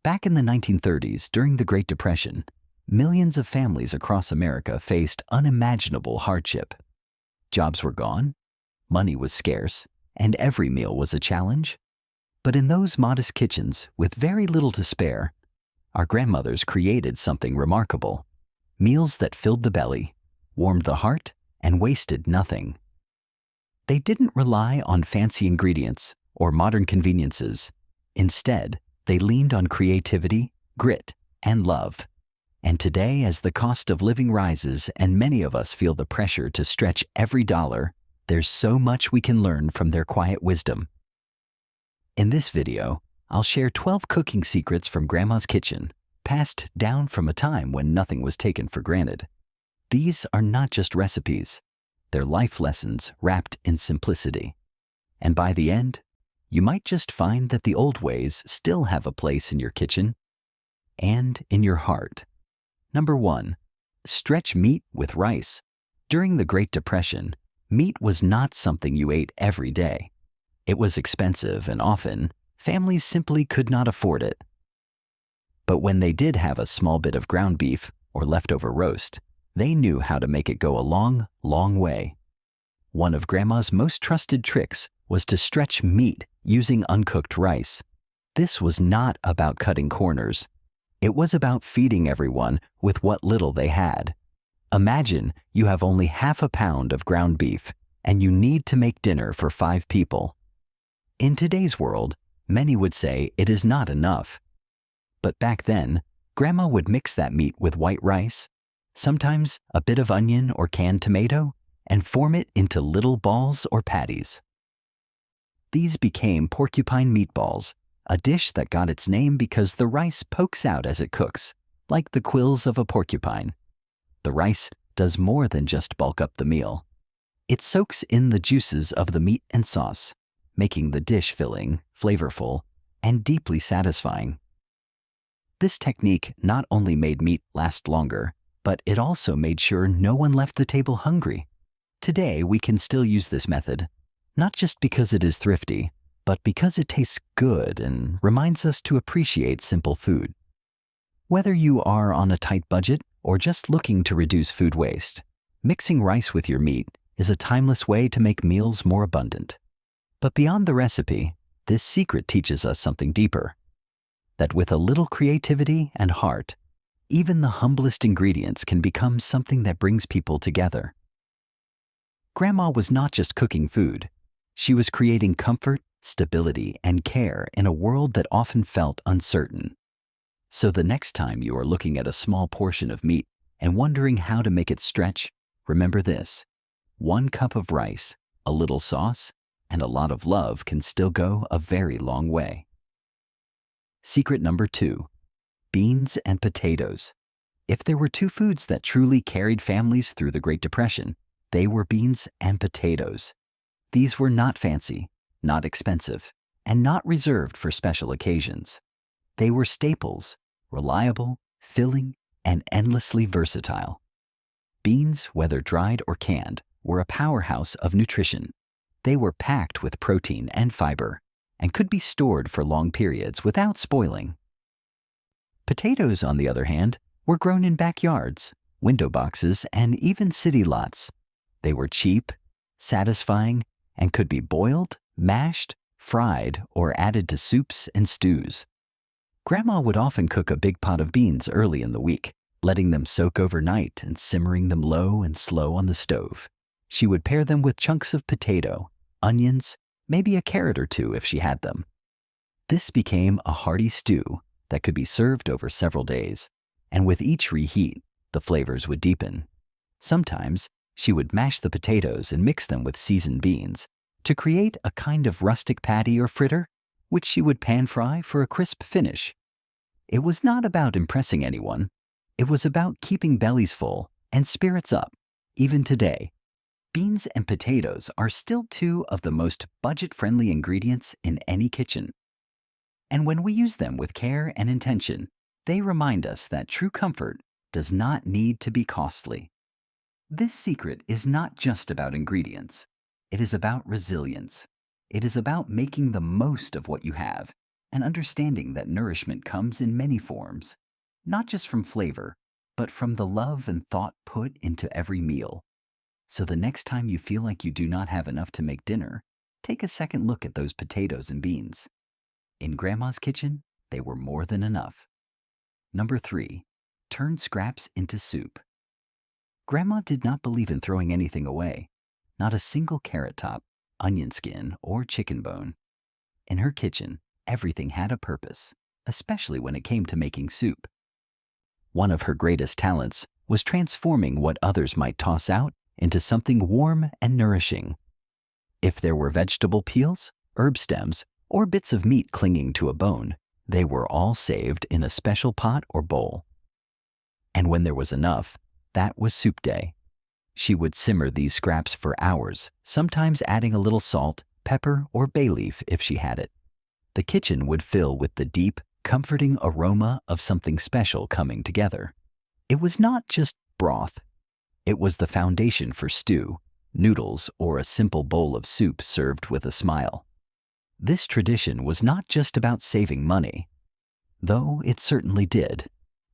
Back in the 1930s, during the Great Depression, millions of families across America faced unimaginable hardship. Jobs were gone, money was scarce, and every meal was a challenge. But in those modest kitchens, with very little to spare, our grandmothers created something remarkable: meals that filled the belly, warmed the heart, and wasted nothing. They didn't rely on fancy ingredients or modern conveniences. Instead, they leaned on creativity, grit, and love. And today, as the cost of living rises and many of us feel the pressure to stretch every dollar, there's so much we can learn from their quiet wisdom. In this video, I'll share 12 cooking secrets from Grandma's kitchen, passed down from a time when nothing was taken for granted. These are not just recipes, they're life lessons wrapped in simplicity. And by the end, you might just find that the old ways still have a place in your kitchen and in your heart. Number 1. Stretch meat with rice. During the Great Depression, meat was not something you ate every day. It was expensive, and often, families simply could not afford it. But when they did have a small bit of ground beef or leftover roast, they knew how to make it go a long, long way. One of Grandma's most trusted tricks was to stretch meat using uncooked rice. This was not about cutting corners. It was about feeding everyone with what little they had. Imagine you have only half a pound of ground beef and you need to make dinner for 5 people. In today's world, many would say it is not enough. But back then, Grandma would mix that meat with white rice, sometimes a bit of onion or canned tomato, and form it into little balls or patties. These became porcupine meatballs, a dish that got its name because the rice pokes out as it cooks, like the quills of a porcupine. The rice does more than just bulk up the meal. It soaks in the juices of the meat and sauce, making the dish filling, flavorful, and deeply satisfying. This technique not only made meat last longer, but it also made sure no one left the table hungry. Today, we can still use this method, not just because it is thrifty, but because it tastes good and reminds us to appreciate simple food. Whether you are on a tight budget or just looking to reduce food waste, mixing rice with your meat is a timeless way to make meals more abundant. But beyond the recipe, this secret teaches us something deeper: that with a little creativity and heart, even the humblest ingredients can become something that brings people together. Grandma was not just cooking food. She was creating comfort, stability, and care in a world that often felt uncertain. So the next time you are looking at a small portion of meat and wondering how to make it stretch, remember this: 1 cup of rice, a little sauce, and a lot of love can still go a very long way. Secret number 2. Beans and potatoes. If there were 2 foods that truly carried families through the Great Depression, they were beans and potatoes. These were not fancy, not expensive, and not reserved for special occasions. They were staples, reliable, filling, and endlessly versatile. Beans, whether dried or canned, were a powerhouse of nutrition. They were packed with protein and fiber, and could be stored for long periods without spoiling. Potatoes, on the other hand, were grown in backyards, window boxes, and even city lots. They were cheap, satisfying, and could be boiled, mashed, fried, or added to soups and stews. Grandma would often cook a big pot of beans early in the week, letting them soak overnight and simmering them low and slow on the stove. She would pair them with chunks of potato, onions, maybe a carrot or 2 if she had them. This became a hearty stew that could be served over several days, and with each reheat, the flavors would deepen. Sometimes, she would mash the potatoes and mix them with seasoned beans to create a kind of rustic patty or fritter, which she would pan fry for a crisp finish. It was not about impressing anyone. It was about keeping bellies full and spirits up. Even today, beans and potatoes are still 2 of the most budget-friendly ingredients in any kitchen. And when we use them with care and intention, they remind us that true comfort does not need to be costly. This secret is not just about ingredients. It is about resilience. It is about making the most of what you have and understanding that nourishment comes in many forms, not just from flavor, but from the love and thought put into every meal. So the next time you feel like you do not have enough to make dinner, take a second look at those potatoes and beans. In Grandma's kitchen, they were more than enough. Number 3, turn scraps into soup. Grandma did not believe in throwing anything away, not a single carrot top, onion skin, or chicken bone. In her kitchen, everything had a purpose, especially when it came to making soup. One of her greatest talents was transforming what others might toss out into something warm and nourishing. If there were vegetable peels, herb stems, or bits of meat clinging to a bone, they were all saved in a special pot or bowl. And when there was enough, that was soup day. She would simmer these scraps for hours, sometimes adding a little salt, pepper, or bay leaf if she had it. The kitchen would fill with the deep, comforting aroma of something special coming together. It was not just broth. It was the foundation for stew, noodles, or a simple bowl of soup served with a smile. This tradition was not just about saving money, though it certainly did.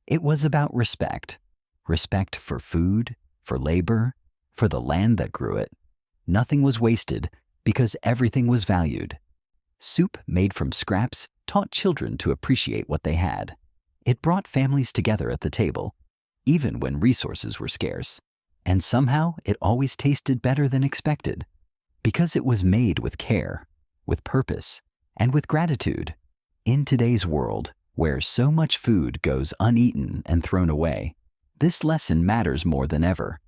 It was about respect. Respect for food, for labor, for the land that grew it. Nothing was wasted because everything was valued. Soup made from scraps taught children to appreciate what they had. It brought families together at the table, even when resources were scarce. And somehow it always tasted better than expected, because it was made with care, with purpose, and with gratitude. In today's world, where so much food goes uneaten and thrown away, this lesson matters more than ever.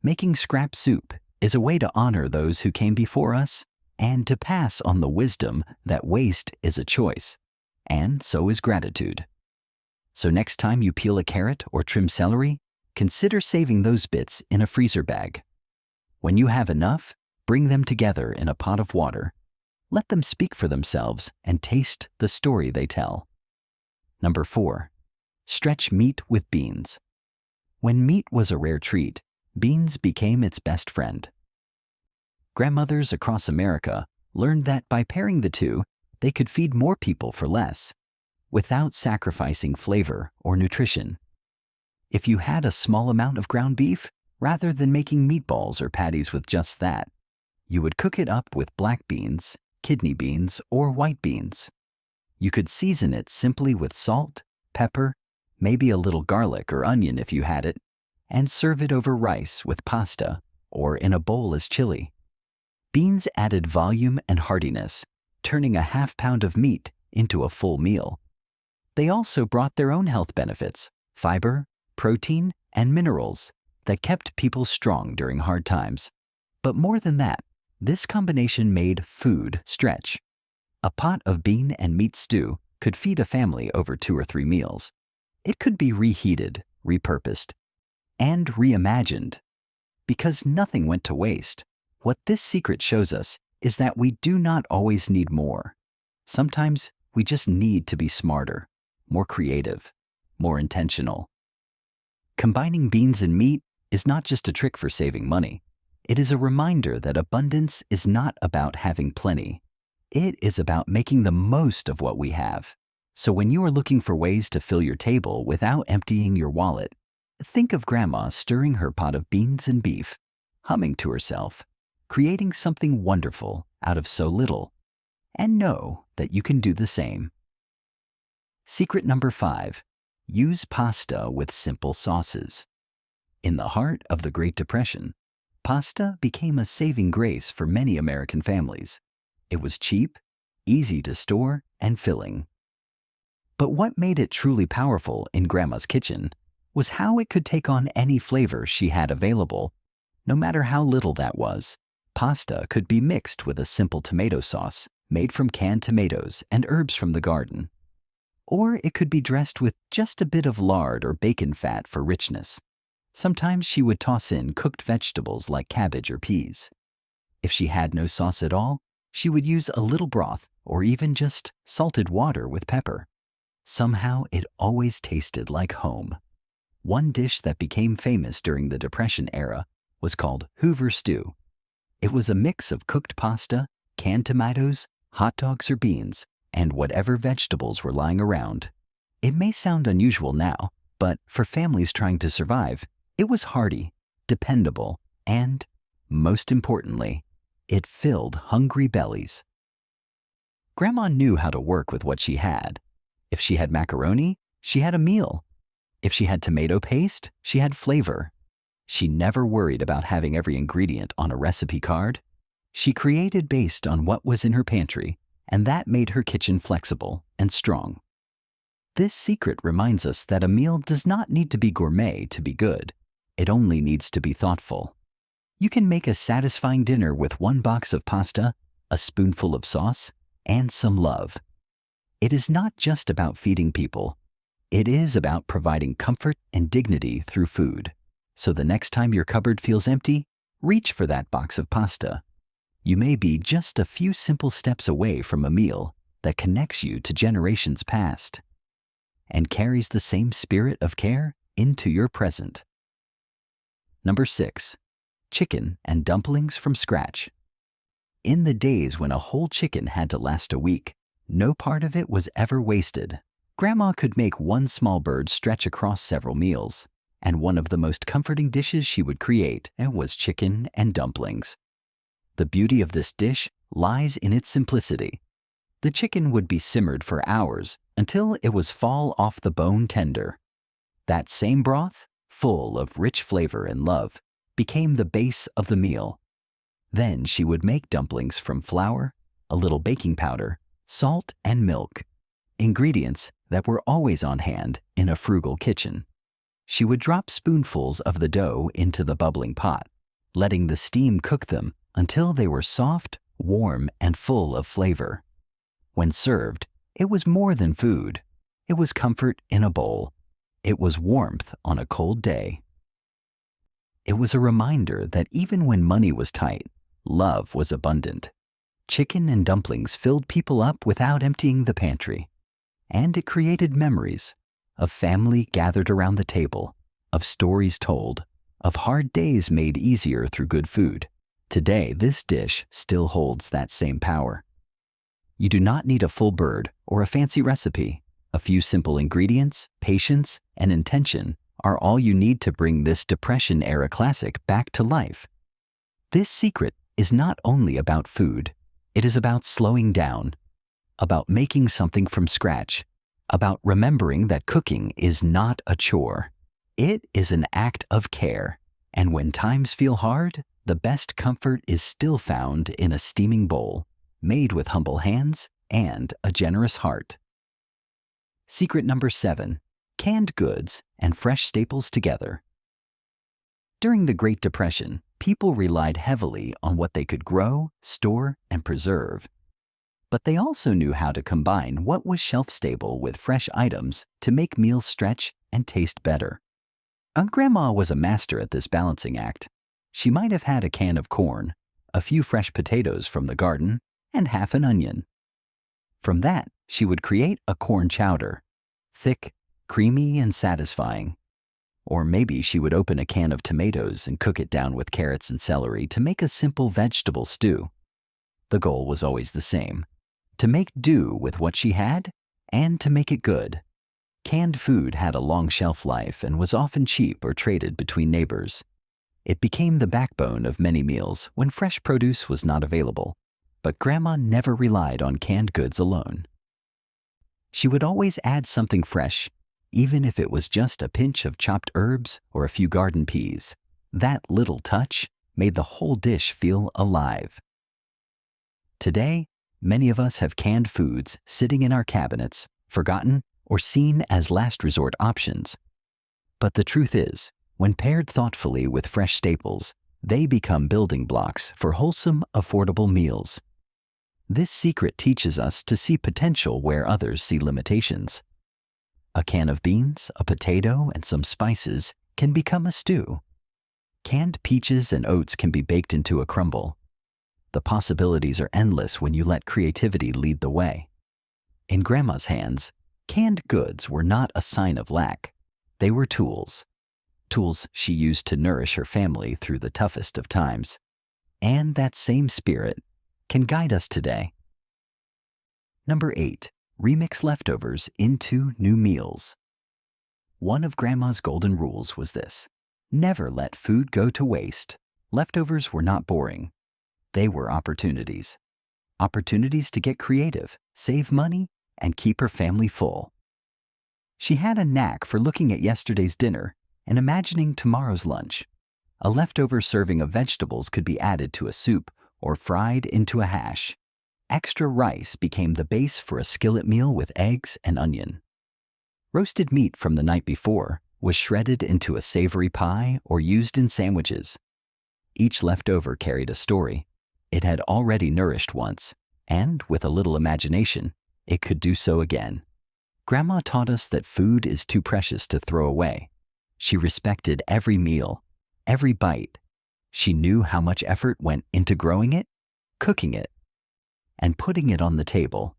Making scrap soup is a way to honor those who came before us and to pass on the wisdom that waste is a choice, and so is gratitude. So next time you peel a carrot or trim celery, consider saving those bits in a freezer bag. When you have enough, bring them together in a pot of water. Let them speak for themselves and taste the story they tell. Number 4, stretch meat with beans. When meat was a rare treat, beans became its best friend. Grandmothers across America learned that by pairing the two, they could feed more people for less, without sacrificing flavor or nutrition. If you had a small amount of ground beef, rather than making meatballs or patties with just that, you would cook it up with black beans, kidney beans, or white beans. You could season it simply with salt, pepper, maybe a little garlic or onion if you had it, and serve it over rice with pasta or in a bowl as chili. Beans added volume and heartiness, turning a half-pound of meat into a full meal. They also brought their own health benefits, fiber, protein, and minerals that kept people strong during hard times. But more than that, this combination made food stretch. A pot of bean and meat stew could feed a family over 2 or 3 meals. It could be reheated, repurposed, and reimagined, because nothing went to waste. What this secret shows us is that we do not always need more. Sometimes we just need to be smarter, more creative, more intentional. Combining beans and meat is not just a trick for saving money. It is a reminder that abundance is not about having plenty. It is about making the most of what we have. So when you are looking for ways to fill your table without emptying your wallet, think of Grandma stirring her pot of beans and beef, humming to herself, creating something wonderful out of so little, and know that you can do the same. Secret number 5, use pasta with simple sauces. In the heart of the Great Depression, pasta became a saving grace for many American families. It was cheap, easy to store, and filling. But what made it truly powerful in Grandma's kitchen was how it could take on any flavor she had available. No matter how little that was, pasta could be mixed with a simple tomato sauce made from canned tomatoes and herbs from the garden. Or it could be dressed with just a bit of lard or bacon fat for richness. Sometimes she would toss in cooked vegetables like cabbage or peas. If she had no sauce at all, she would use a little broth or even just salted water with pepper. Somehow it always tasted like home. One dish that became famous during the Depression era was called Hoover stew. It was a mix of cooked pasta, canned tomatoes, hot dogs or beans, and whatever vegetables were lying around. It may sound unusual now, but for families trying to survive, it was hearty, dependable, and, most importantly, it filled hungry bellies. Grandma knew how to work with what she had. If she had macaroni, she had a meal. If she had tomato paste, she had flavor. She never worried about having every ingredient on a recipe card. She created based on what was in her pantry, and that made her kitchen flexible and strong. This secret reminds us that a meal does not need to be gourmet to be good. It only needs to be thoughtful. You can make a satisfying dinner with one box of pasta, a spoonful of sauce, and some love. It is not just about feeding people. It is about providing comfort and dignity through food. So the next time your cupboard feels empty, reach for that box of pasta. You may be just a few simple steps away from a meal that connects you to generations past and carries the same spirit of care into your present. Number 6. Chicken and dumplings from scratch. In the days when a whole chicken had to last a week, no part of it was ever wasted. Grandma could make one small bird stretch across several meals, and one of the most comforting dishes she would create was chicken and dumplings. The beauty of this dish lies in its simplicity. The chicken would be simmered for hours until it was fall off the bone tender. That same broth, full of rich flavor and love, became the base of the meal. Then she would make dumplings from flour, a little baking powder, salt, and milk, ingredients that were always on hand in a frugal kitchen. She would drop spoonfuls of the dough into the bubbling pot, letting the steam cook them until they were soft, warm, and full of flavor. When served, it was more than food. It was comfort in a bowl. It was warmth on a cold day. It was a reminder that even when money was tight, love was abundant. Chicken and dumplings filled people up without emptying the pantry. And it created memories of family gathered around the table, of stories told, of hard days made easier through good food. Today, this dish still holds that same power. You do not need a full bird or a fancy recipe. A few simple ingredients, patience, and intention are all you need to bring this Depression-era classic back to life. This secret is not only about food. It is about slowing down, about making something from scratch, about remembering that cooking is not a chore. It is an act of care. And when times feel hard, the best comfort is still found in a steaming bowl, made with humble hands and a generous heart. Secret number 7. Canned goods and fresh staples together. During the Great Depression, people relied heavily on what they could grow, store, and preserve. But they also knew how to combine what was shelf-stable with fresh items to make meals stretch and taste better. Aunt Grandma was a master at this balancing act. She might have had a can of corn, a few fresh potatoes from the garden, and half an onion. From that, she would create a corn chowder, thick, creamy, and satisfying. Or maybe she would open a can of tomatoes and cook it down with carrots and celery to make a simple vegetable stew. The goal was always the same: to make do with what she had and to make it good. Canned food had a long shelf life and was often cheap or traded between neighbors. It became the backbone of many meals when fresh produce was not available. But Grandma never relied on canned goods alone. She would always add something fresh, even if it was just a pinch of chopped herbs or a few garden peas. That little touch made the whole dish feel alive. Today, many of us have canned foods sitting in our cabinets, forgotten or seen as last resort options. But the truth is, when paired thoughtfully with fresh staples, they become building blocks for wholesome, affordable meals. This secret teaches us to see potential where others see limitations. A can of beans, a potato, and some spices can become a stew. Canned peaches and oats can be baked into a crumble. The possibilities are endless when you let creativity lead the way. In Grandma's hands, canned goods were not a sign of lack. They were tools. Tools she used to nourish her family through the toughest of times. And that same spirit can guide us today. Number 8. Remix leftovers into new meals. One of Grandma's golden rules was this: never let food go to waste. Leftovers were not boring. They were opportunities. Opportunities to get creative, save money, and keep her family full. She had a knack for looking at yesterday's dinner and imagining tomorrow's lunch. A leftover serving of vegetables could be added to a soup or fried into a hash. Extra rice became the base for a skillet meal with eggs and onion. Roasted meat from the night before was shredded into a savory pie or used in sandwiches. Each leftover carried a story. It had already nourished once, and with a little imagination, it could do so again. Grandma taught us that food is too precious to throw away. She respected every meal, every bite. She knew how much effort went into growing it, cooking it, and putting it on the table.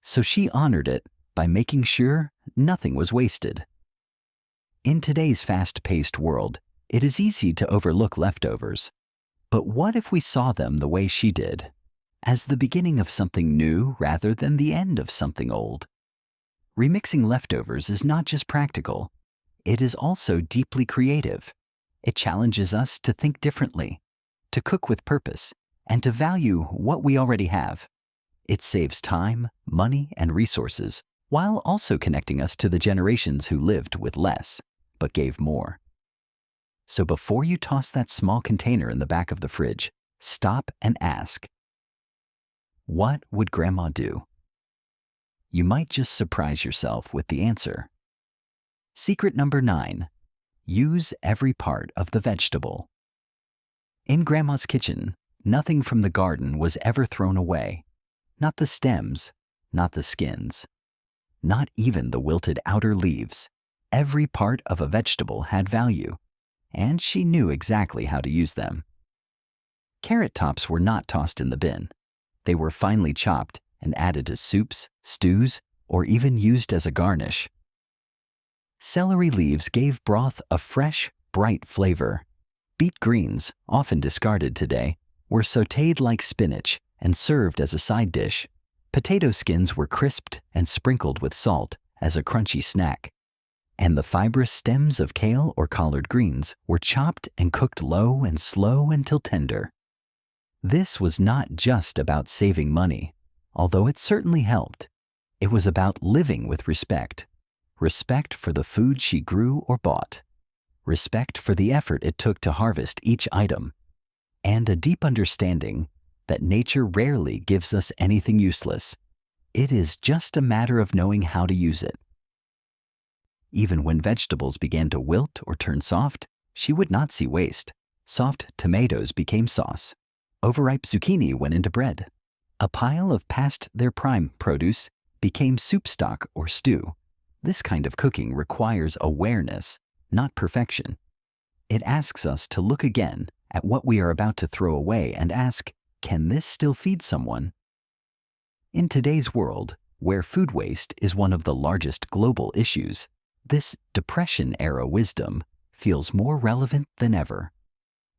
So she honored it by making sure nothing was wasted. In today's fast-paced world, it is easy to overlook leftovers. But what if we saw them the way she did, as the beginning of something new rather than the end of something old? Remixing leftovers is not just practical, it is also deeply creative. It challenges us to think differently, to cook with purpose, and to value what we already have. It saves time, money, and resources, while also connecting us to the generations who lived with less, but gave more. So before you toss that small container in the back of the fridge, stop and ask, what would Grandma do? You might just surprise yourself with the answer. Secret number 9. Use every part of the vegetable. In Grandma's kitchen, nothing from the garden was ever thrown away. Not the stems, not the skins, not even the wilted outer leaves. Every part of a vegetable had value, and she knew exactly how to use them. Carrot tops were not tossed in the bin. They were finely chopped and added to soups, stews, or even used as a garnish. Celery leaves gave broth a fresh, bright flavor. Beet greens, often discarded today, were sautéed like spinach and served as a side dish. Potato skins were crisped and sprinkled with salt as a crunchy snack. And the fibrous stems of kale or collard greens were chopped and cooked low and slow until tender. This was not just about saving money, although it certainly helped. It was about living with respect. Respect for the food she grew or bought. Respect for the effort it took to harvest each item. And a deep understanding that nature rarely gives us anything useless. It is just a matter of knowing how to use it. Even when vegetables began to wilt or turn soft, she would not see waste. Soft tomatoes became sauce. Overripe zucchini went into bread. A pile of past their prime produce became soup stock or stew. This kind of cooking requires awareness, not perfection. It asks us to look again at what we are about to throw away and ask, can this still feed someone? In today's world, where food waste is one of the largest global issues, this Depression-era wisdom feels more relevant than ever.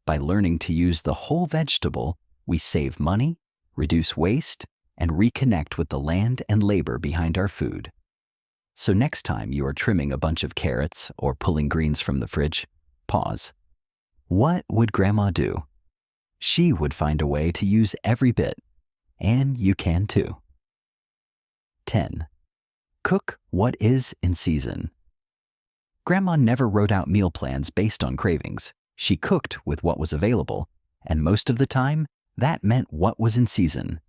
By learning to use the whole vegetable, we save money, reduce waste, and reconnect with the land and labor behind our food. So next time you are trimming a bunch of carrots or pulling greens from the fridge, pause. What would Grandma do? She would find a way to use every bit, and you can too. 10. Cook what is in season. Grandma never wrote out meal plans based on cravings. She cooked with what was available, and most of the time, that meant what was in season.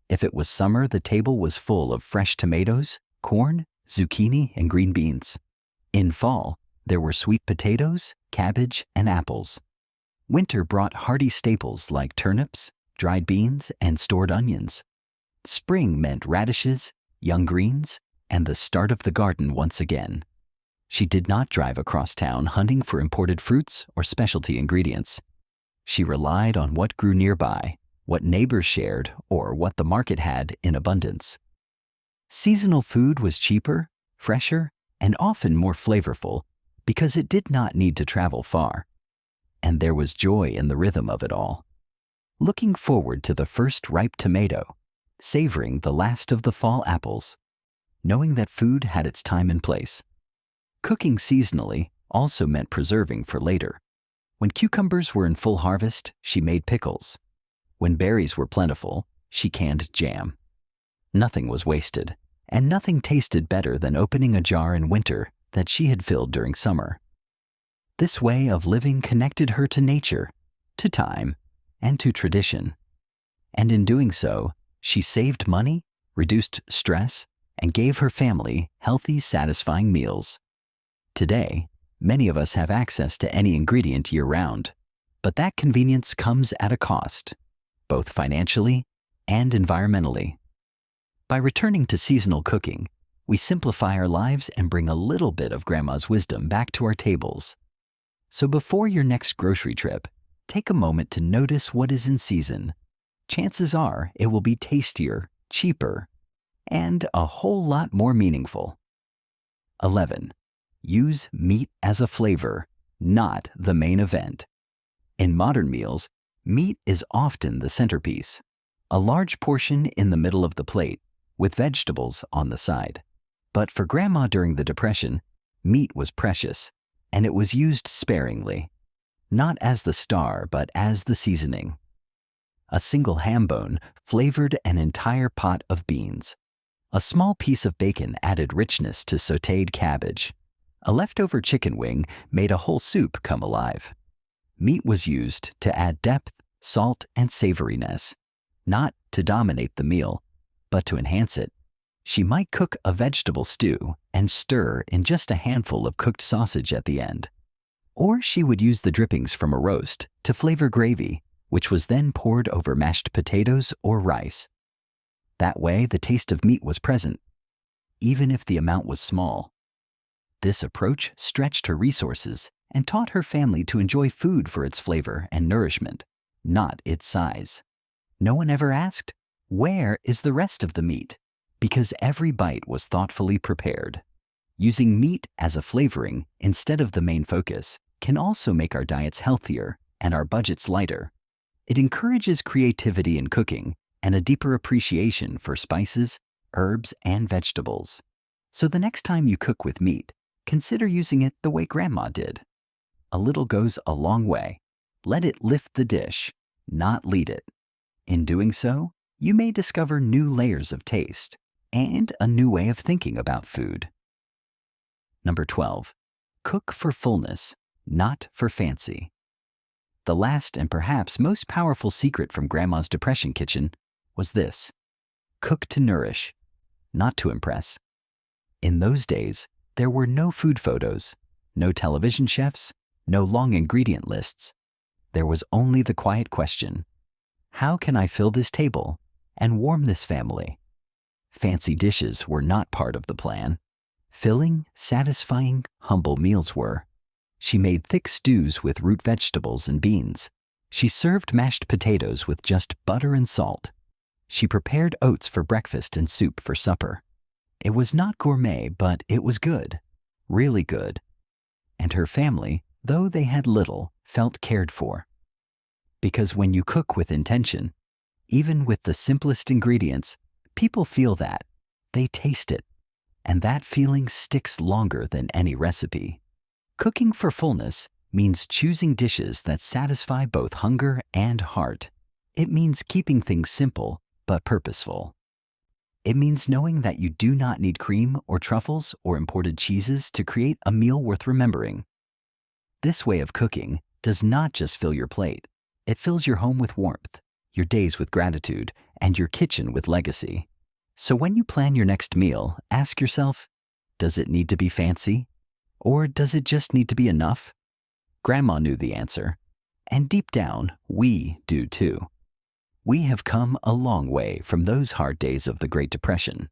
If it was summer, the table was full of fresh tomatoes, corn, zucchini, and green beans. In fall, there were sweet potatoes, cabbage, and apples. Winter brought hearty staples like turnips, dried beans, and stored onions. Spring meant radishes, young greens, and the start of the garden once again. She did not drive across town hunting for imported fruits or specialty ingredients. She relied on what grew nearby, what neighbors shared, or what the market had in abundance. Seasonal food was cheaper, fresher, and often more flavorful because it did not need to travel far. And there was joy in the rhythm of it all. Looking forward to the first ripe tomato, savoring the last of the fall apples, knowing that food had its time and place. Cooking seasonally also meant preserving for later. When cucumbers were in full harvest, she made pickles. When berries were plentiful, she canned jam. Nothing was wasted, and nothing tasted better than opening a jar in winter that she had filled during summer. This way of living connected her to nature, to time, and to tradition. And in doing so, she saved money, reduced stress, and gave her family healthy, satisfying meals. Today, many of us have access to any ingredient year-round, but that convenience comes at a cost, both financially and environmentally. By returning to seasonal cooking, we simplify our lives and bring a little bit of Grandma's wisdom back to our tables. So before your next grocery trip, take a moment to notice what is in season. Chances are it will be tastier, cheaper, and a whole lot more meaningful. 11. Use meat as a flavor, not the main event. In modern meals, meat is often the centerpiece, a large portion in the middle of the plate, with vegetables on the side. But for Grandma during the Depression, meat was precious, and it was used sparingly, not as the star, but as the seasoning. A single ham bone flavored an entire pot of beans. A small piece of bacon added richness to sautéed cabbage. A leftover chicken wing made a whole soup come alive. Meat was used to add depth, salt, and savoriness, not to dominate the meal, but to enhance it. She might cook a vegetable stew and stir in just a handful of cooked sausage at the end. Or she would use the drippings from a roast to flavor gravy, which was then poured over mashed potatoes or rice. That way, the taste of meat was present, even if the amount was small. This approach stretched her resources and taught her family to enjoy food for its flavor and nourishment, not its size. No one ever asked, "Where is the rest of the meat?" because every bite was thoughtfully prepared. Using meat as a flavoring instead of the main focus can also make our diets healthier and our budgets lighter. It encourages creativity in cooking and a deeper appreciation for spices, herbs, and vegetables. So the next time you cook with meat, consider using it the way Grandma did. A little goes a long way. Let it lift the dish, not lead it. In doing so, you may discover new layers of taste and a new way of thinking about food. Number 12. Cook for fullness, not for fancy. The last and perhaps most powerful secret from Grandma's Depression kitchen was this: cook to nourish, not to impress. In those days, there were no food photos, no television chefs, no long ingredient lists. There was only the quiet question: how can I fill this table and warm this family? Fancy dishes were not part of the plan. Filling, satisfying, humble meals were. She made thick stews with root vegetables and beans. She served mashed potatoes with just butter and salt. She prepared oats for breakfast and soup for supper. It was not gourmet, but it was good, really good. And her family, though they had little, felt cared for. Because when you cook with intention, even with the simplest ingredients, people feel that. They taste it. And that feeling sticks longer than any recipe. Cooking for fullness means choosing dishes that satisfy both hunger and heart. It means keeping things simple but purposeful. It means knowing that you do not need cream or truffles or imported cheeses to create a meal worth remembering. This way of cooking does not just fill your plate. It fills your home with warmth, your days with gratitude, and your kitchen with legacy. So when you plan your next meal, ask yourself, does it need to be fancy? Or does it just need to be enough? Grandma knew the answer, and deep down, we do too. We have come a long way from those hard days of the Great Depression,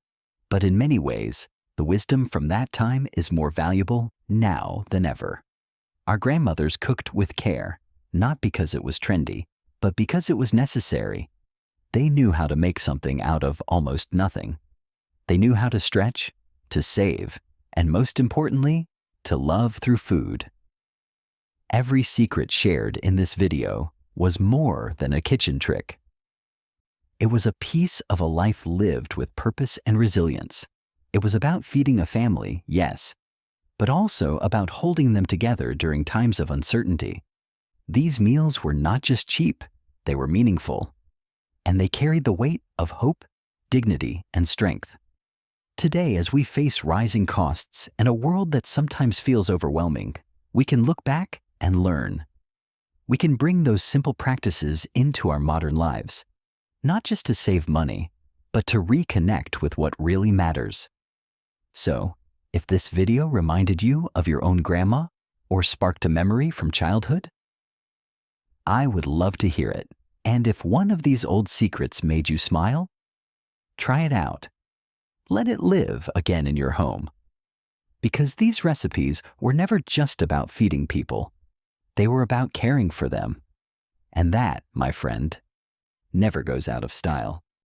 but in many ways, the wisdom from that time is more valuable now than ever. Our grandmothers cooked with care, not because it was trendy, but because it was necessary. They knew how to make something out of almost nothing. They knew how to stretch, to save, and most importantly, to love through food. Every secret shared in this video was more than a kitchen trick. It was a piece of a life lived with purpose and resilience. It was about feeding a family, yes, but also about holding them together during times of uncertainty. These meals were not just cheap, they were meaningful, and they carried the weight of hope, dignity, and strength. Today, as we face rising costs and a world that sometimes feels overwhelming, we can look back and learn. We can bring those simple practices into our modern lives, not just to save money, but to reconnect with what really matters. So, if this video reminded you of your own grandma or sparked a memory from childhood, I would love to hear it. And if one of these old secrets made you smile, try it out. Let it live again in your home. Because these recipes were never just about feeding people. They were about caring for them. And that, my friend, never goes out of style.